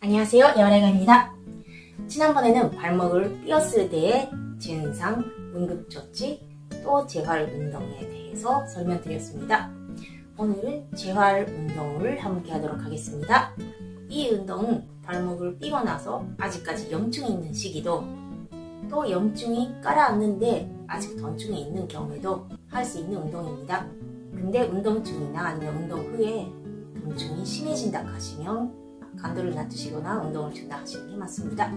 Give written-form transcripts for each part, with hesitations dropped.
안녕하세요, 여래가입니다. 지난번에는 발목을 삐었을 때의 증상, 응급처치, 또 재활 운동에 대해서 설명드렸습니다. 오늘은 재활 운동을 함께 하도록 하겠습니다. 이 운동은 발목을 삐고 나서 아직까지 염증이 있는 시기도, 또 염증이 가라앉는데 아직 통증이 있는 경우에도 할 수 있는 운동입니다. 근데 운동 중이나 아니면 운동 후에 통증이 심해진다 하시면 강도를 낮추시거나 운동을 중단 하시는 게 맞습니다.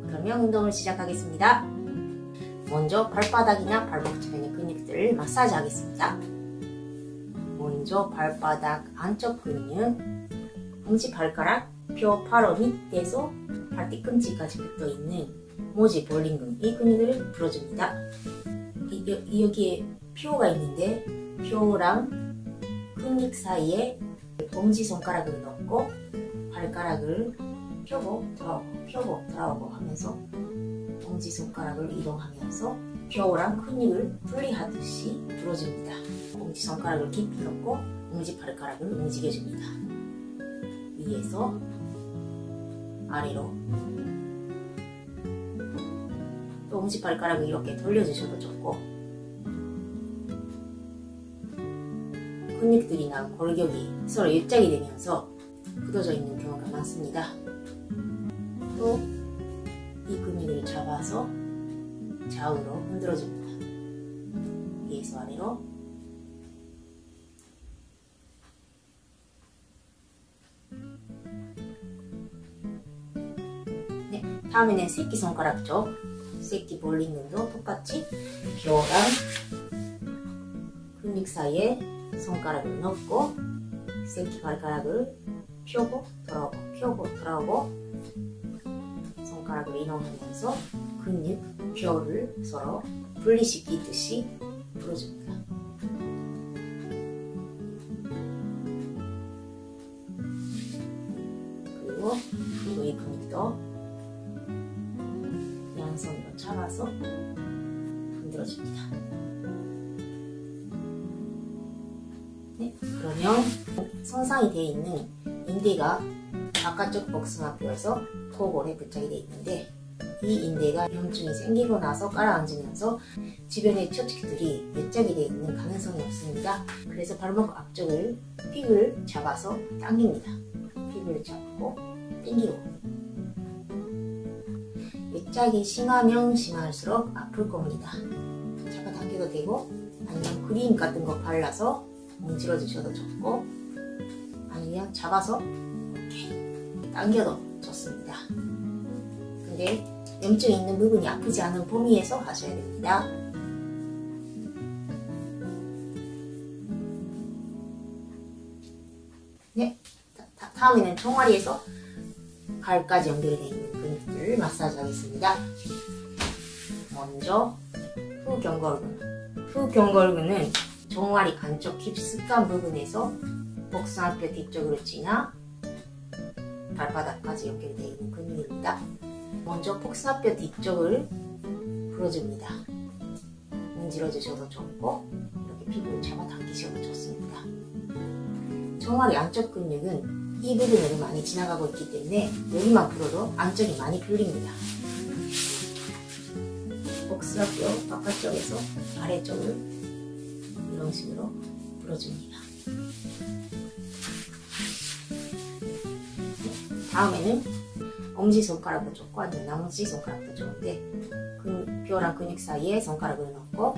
그러면 운동을 시작하겠습니다. 먼저 발바닥이나 발목 주변의 근육들을 마사지 하겠습니다. 먼저 발바닥 안쪽 근육, 엄지발가락, 뼈 바로 밑에서 발 뒤꿈치까지 붙어있는 모지 볼링근, 이 근육을 풀어줍니다. 여기에 뼈가 있는데 뼈랑 근육 사이에 엄지손가락을 넣고 발가락을 펴고 들어오고 하면서 엄지손가락을 이동하면서 뼈랑 근육을 분리하듯이 풀어줍니다. 엄지손가락을 깊이 넣고 엄지발가락을 움직여줍니다. 위에서 아래로, 또 엄지발가락을 이렇게 돌려주셔도 좋고, 근육들이나 골격이 서로 일짝이 되면서 굳어져 있는 경우가 많습니다. 또 이 근육을 잡아서 좌우로 흔들어줍니다. 위에서 아래로. 네, 다음에는 새끼손가락 쪽, 새끼 볼링근도 똑같이 뼈랑 근육 사이에 손가락을 넣고 새끼 발가락을 펴고 돌아오고 손가락을 이동하면서 근육, 뼈를 서로 분리시키듯이 풀어줍니다. 그리고 이 근육도 양손으로 잡아서 흔들어줍니다. 네, 그러면 손상이 되어 있는 인대가 바깥쪽 복숭아뼈에서 코골에 부착이 되어 있는데, 이 인대가 염증이 생기고 나서 가라앉으면서 주변의 처치들이 밀착이 되어 있는 가능성이 없습니다. 그래서 발목 앞쪽을 피부를 잡아서 당깁니다. 피부를 잡고 당기고. 밀착이 심하면 심할수록 아플 겁니다. 잡아당겨도 되고, 아니면 크림 같은 거 발라서 문질러 주셔도 좋고, 아니면 잡아서 이렇게 당겨도 좋습니다. 근데 염증이 있는 부분이 아프지 않은 범위에서 하셔야 됩니다. 네, 다음에는 종아리에서 발까지 연결이 되어 있는 근육들을 마사지 하겠습니다. 먼저 후경골근. 후경골근은 종아리 안쪽 깊숙한 부분에서 복숭아뼈 뒤쪽으로 지나 발바닥까지 연결되어 있는 근육입니다. 먼저 복숭아뼈 뒤쪽을 풀어줍니다. 문질러 주셔도 좋고, 이렇게 피부를 잡아당기셔도 좋습니다. 종아리 안쪽 근육은 이 부분으로 많이 지나가고 있기 때문에 여기만 풀어도 안쪽이 많이 풀립니다. 복숭아뼈 바깥쪽에서 아래쪽을 이런 식으로 풀어줍니다. 다음에는 엄지손가락도 좋고 아니면 나머지손가락도 좋은데, 뼈랑 근육 사이에 손가락을 넣고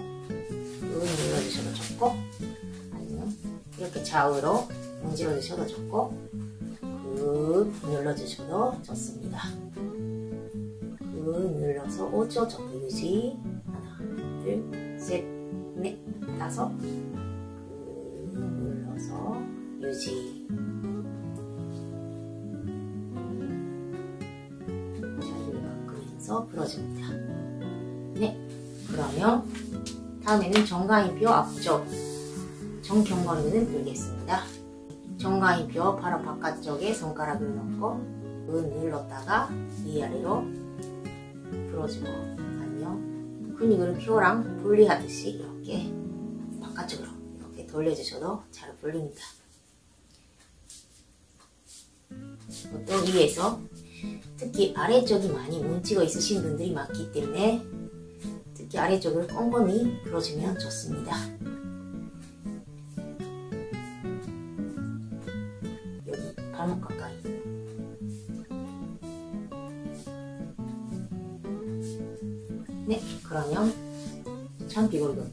눌러주셔도 좋고, 아니면 이렇게 좌우로 문질러주셔도 좋고, 눌러주셔도 좋습니다. 눌러서 5초 정도 유지. 하나, 둘, 셋, 넷, 다섯. 눌러서 유지. 풀어줍니다. 네, 그러면 다음에는 정강이뼈 앞쪽 정경골근을 풀겠습니다. 정강이뼈 바로 바깥쪽에 손가락을 넣고 눌렀다가 위아래로 풀어주고, 아니면 근육을 뼈랑 분리하듯이 이렇게 바깥쪽으로 이렇게 돌려주셔도 잘 풀립니다. 또 위에서 특히 아래쪽이 많이 뭉치고 있으신 분들이 많기 때문에 특히 아래쪽을 꼼꼼히 풀어주면 좋습니다. 여기 발목 가까이. 네, 그러면 잔비골근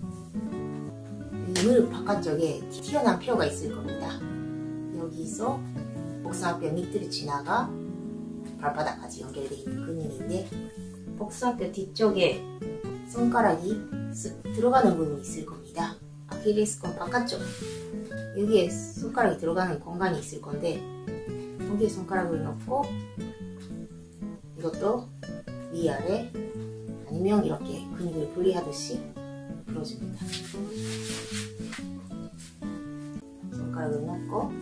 무릎 바깥쪽에 튀어나온 뼈가 있을 겁니다. 여기서 복숭아뼈 밑으로 지나가 발바닥까지 연결되어 있는 근육인데, 복숭아뼈 뒤쪽에 손가락이 들어가는 부분이 있을 겁니다. 아킬레스건 바깥쪽, 여기에 손가락이 들어가는 공간이 있을 건데, 여기에 손가락을 넣고 이것도 위아래 아니면 이렇게 근육을 분리하듯이 풀어줍니다. 손가락을 넣고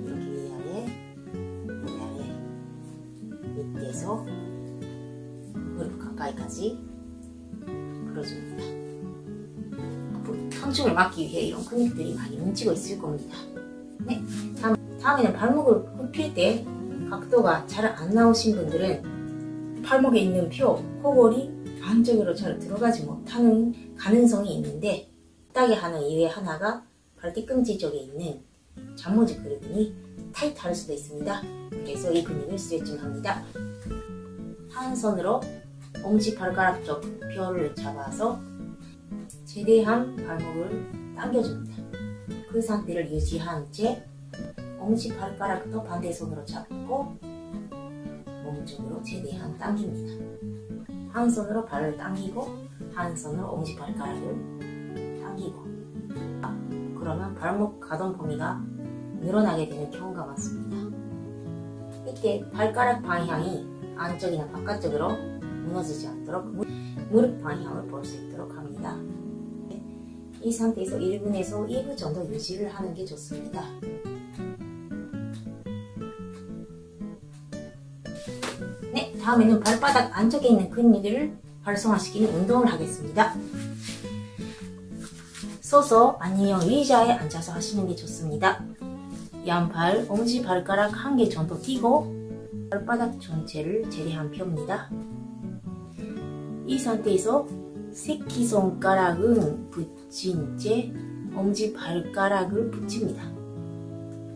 이렇게 위아래 밑에서 무릎 가까이까지 풀어줍니다. 통증을 막기 위해 이런 근육들이 많이 뭉치고 있을 겁니다. 네, 다음에는 발목을 굽힐 때 각도가 잘 안 나오신 분들은 팔목에 있는 표, 코골이 안쪽으로 잘 들어가지 못하는 가능성이 있는데, 딱히 하는 이유의 하나가 발 뒤꿈치 쪽에 있는 잠모지 근육이 타이트할 수도 있습니다. 그래서 이 근육을 스트레칭합니다. 한 손으로 엄지발가락 쪽 뼈를 잡아서 최대한 발목을 당겨줍니다. 그 상태를 유지한 채 엄지발가락도 반대 손으로 잡고 몸 쪽으로 최대한 당깁니다. 한 손으로 발을 당기고 한 손으로 엄지발가락을 당기고, 그러면 발목 가동 범위가 늘어나게 되는 경우가 많습니다. 이때 발가락 방향이 안쪽이나 바깥쪽으로 무너지지 않도록 무릎 방향을 볼 수 있도록 합니다. 이 상태에서 1분에서 2분 정도 유지를 하는 게 좋습니다. 네, 다음에는 발바닥 안쪽에 있는 근육을 활성화시키는 운동을 하겠습니다. 서서 아니면 의자에 앉아서 하시는 게 좋습니다. 양발, 엄지발가락 1개 정도 띄고 발바닥 전체를 제대한 펴입니다. 이 상태에서 새끼손가락은 붙인 채 엄지발가락을 붙입니다.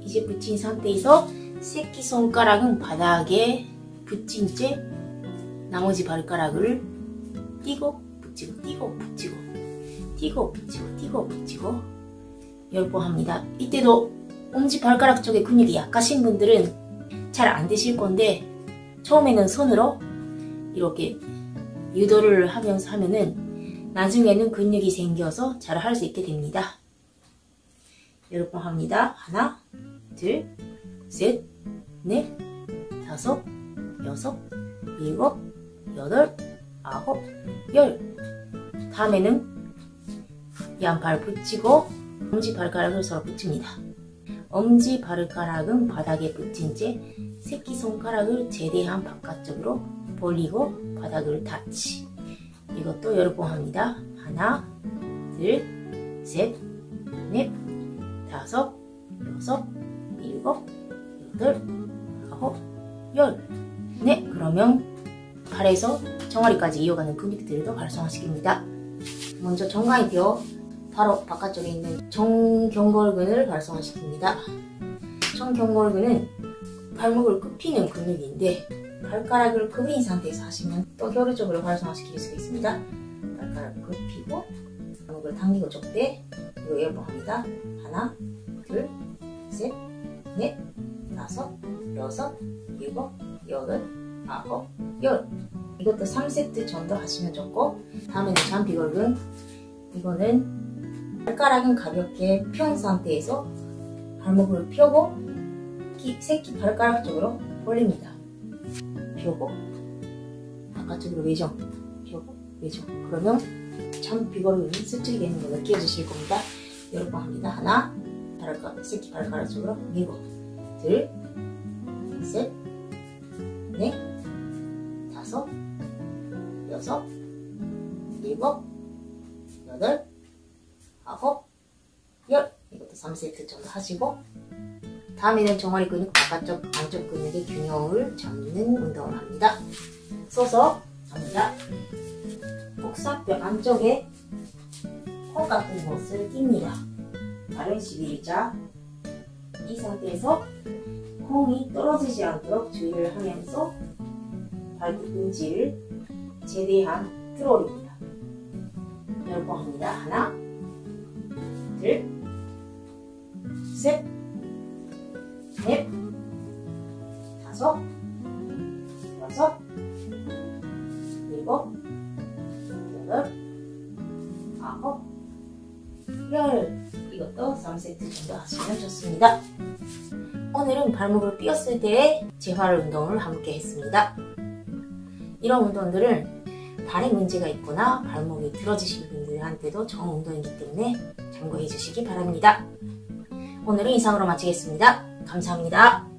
이제 붙인 상태에서 새끼손가락은 바닥에 붙인 채 나머지 발가락을 띄고 붙이고 띄고 붙이고 띄고 붙이고 띄고 붙이고 10번 합니다. 이때도 엄지발가락 쪽에 근육이 약하신 분들은 잘 안 되실 건데, 처음에는 손으로 이렇게 유도를 하면서 하면은 나중에는 근육이 생겨서 잘 할 수 있게 됩니다. 10번 합니다. 하나, 둘, 셋, 넷, 다섯, 여섯, 일곱, 여덟, 아홉, 열. 다음에는 양발 붙이고 엄지발가락을 서로 붙입니다. 엄지발가락은 바닥에 붙인 채 새끼손가락을 최대한 바깥쪽으로 벌리고 바닥을 타치. 이것도 10번 합니다. 하나, 둘, 셋, 넷, 다섯, 여섯, 일곱, 여덟, 아홉, 열. 네, 그러면 팔에서 정아리까지 이어가는 근육들도 활성화시킵니다. 먼저 정강이 뼈 바로 바깥쪽에 있는 정경골근을 활성화시킵니다. 정경골근은 발목을 굽히는 근육인데, 발가락을 굽인 상태에서 하시면 또 효율적으로 활성화시킬 수 있습니다. 발가락을 굽히고 발목을 당기고 좁대. 이거 10번 합니다. 하나, 둘, 셋, 넷, 다섯, 여섯, 일곱, 여덟, 아홉, 열. 이것도 3세트 정도 하시면 좋고, 다음에는 잔비골근. 이거는 발가락은 가볍게 편 상태에서 발목을 펴고 새끼 발가락 쪽으로 벌립니다. 펴고 바깥쪽으로 외정, 펴고 외정. 그러면 잔비골근이 수축이 되는 걸 느껴주실 겁니다. 10번 합니다. 하나, 새끼 발가락 쪽으로 밀고, 둘, 셋, 넷, 다섯, 여섯, 일곱, 여덟, 아홉, 열. 이것도 3세트 정도 하시고, 다음에는 종아리 근육 바깥쪽 안쪽 근육의 균형을 잡는 운동을 합니다. 서서 합니다. 복사뼈 안쪽에 콩 같은 곳을 낍니다. 발은 11자. 이 상태에서 콩이 떨어지지 않도록 주의를 하면서 발뒤꿈치를 최대한 들어올립니다. 10번 합니다. 하나, 둘, 셋, 넷, 다섯, 여섯, 일곱, 여덟, 아홉, 열. 이것도 3세트 정도 하시면 좋습니다. 오늘은 발목을 삐었을 때의 재활 운동을 함께 했습니다. 이런 운동들은 발에 문제가 있거나 발목이 들어지신 분들한테도 좋은 운동이기 때문에 참고해 주시기 바랍니다. 오늘은 이상으로 마치겠습니다. 감사합니다.